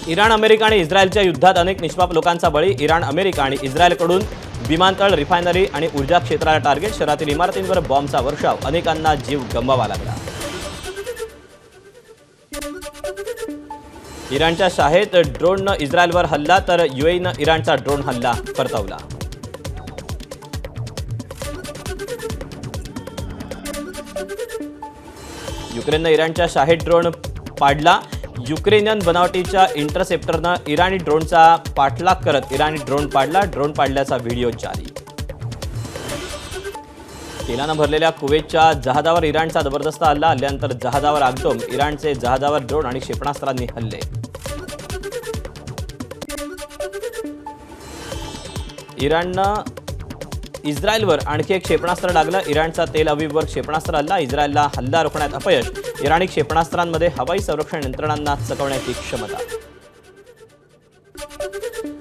Iran, America आणि इस्रायलच्या युद्धात अनेक निष्पाप लोकांचा बळी. इराण, अमेरिका आणि इस्रायलकडून विमानतळ, रिफायनरी आणि ऊर्जा क्षेत्राला टार्गेट. शहरातील इमारतींवर बॉम्बचा वर्षाव. अनेकांना जीव गमवावा लागला. इराणच्या शाहेत ड्रोननं इस्रायलवर हल्ला, तर युएईनं इराणचा ड्रोन हल्ला परतवला. युक्रेननं इराणच्या शाहेत ड्रोन पाडला. युक्रेनियन बनावटीच्या इंटरसेप्टरनं इराणी ड्रोनचा पाठलाग करत इराणी ड्रोन पाडला. ड्रोन पाडल्याचा व्हिडिओ जारी. तेलानं भरलेल्या कुवेतच्या जहाजावर इराणचा जबरदस्त हल्ला. हल्ल्यानंतर जहाजावर आगटोम. इराणचे जहाजावर ड्रोन आणि क्षेपणास्त्रांनी हल्ले. इराणनं इस्रायलवर आणखी एक क्षेपणास्त्र डागलं. इराणचा तेल अवीववर क्षेपणास्त्र हल्ला. इस्रायलला हल्ला रोखण्यात अपयश. इराणी क्षेपणास्त्रांमध्ये हवाई संरक्षण यंत्रणांना चकवण्याची क्षमता.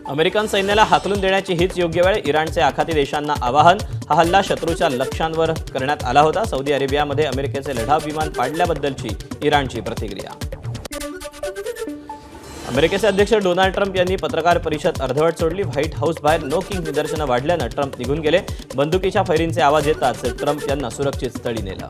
अमेरिकन सैन्याला हाकलून देण्याची हीच योग्य वेळ. इराणचे आखाती देशांना आवाहन. हा हल्ला शत्रूच्या लक्ष्यांवर करण्यात आला होता. सौदी अरेबियामध्ये अमेरिकेचे लढाऊ विमान पाडल्याबद्दलची इराणची प्रतिक्रिया. अमेरिकेचे अध्यक्ष डोनाल्ड ट्रम्प यांनी पत्रकार परिषद अर्धवट सोडली. व्हाईट हाऊस बाहेर नो किंग निदर्शनं वाढल्यानं ट्रम्प निघून गेले. बंदुकीच्या फैरींचे आवाज येताच ट्रम्प यांना सुरक्षित स्थळी नेलं.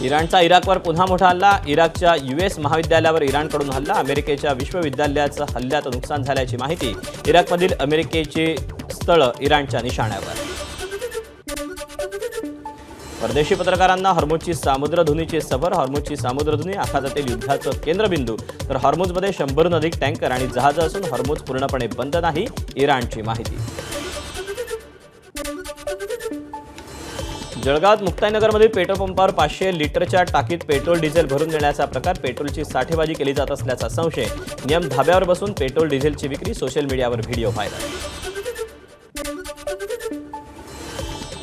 इराणचा इराकवर पुन्हा मोठा हल्ला. इराकच्या US महाविद्यालयावर इराणकडून हल्ला. अमेरिकेच्या विश्वविद्यालयाचं हल्ल्यात नुकसान झाल्याची माहिती. इराकमधील अमेरिकेची स्थळं इराणच्या निशाण्यावर. परदेशी पत्रकारांना हॉर्मुझची सामुद्रधुनीची सफर. हॉर्मुझची सामुद्रधुनी आखातातील युद्धाचं केंद्रबिंदू. तर हॉर्मुझमध्ये 100हून अधिक टँकर आणि जहाजं असून हॉर्मुझ पूर्णपणे बंद नाही. इराणची माहिती. जळगावात मुक्ताईनगरमधील पेट्रोल पंपावर 500 लिटरच्या टाकीत पेट्रोल डिझेल भरून देण्याचा प्रकार. पेट्रोलची साठेबाजी केली जात असल्याचा संशय. नियम धाब्यावर बसून पेट्रोल डिझेलची विक्री. सोशल मीडियावर व्हिडिओ व्हायरल.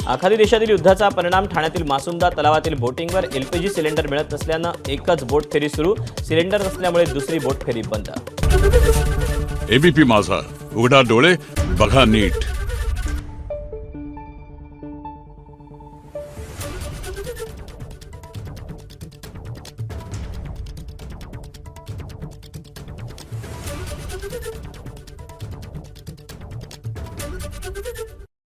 आखाती देशातील युद्धाचा परिणाम. ठाण्यातील मासुंदा तलावातील बोटिंगवर. LPG सिलेंडर मिळत नसल्यानं एकच बोट फेरी सुरू. सिलेंडर नसल्यामुळे दुसरी बोट फेरी बंद. ABP माझा, उघडा डोळे बघा नीट.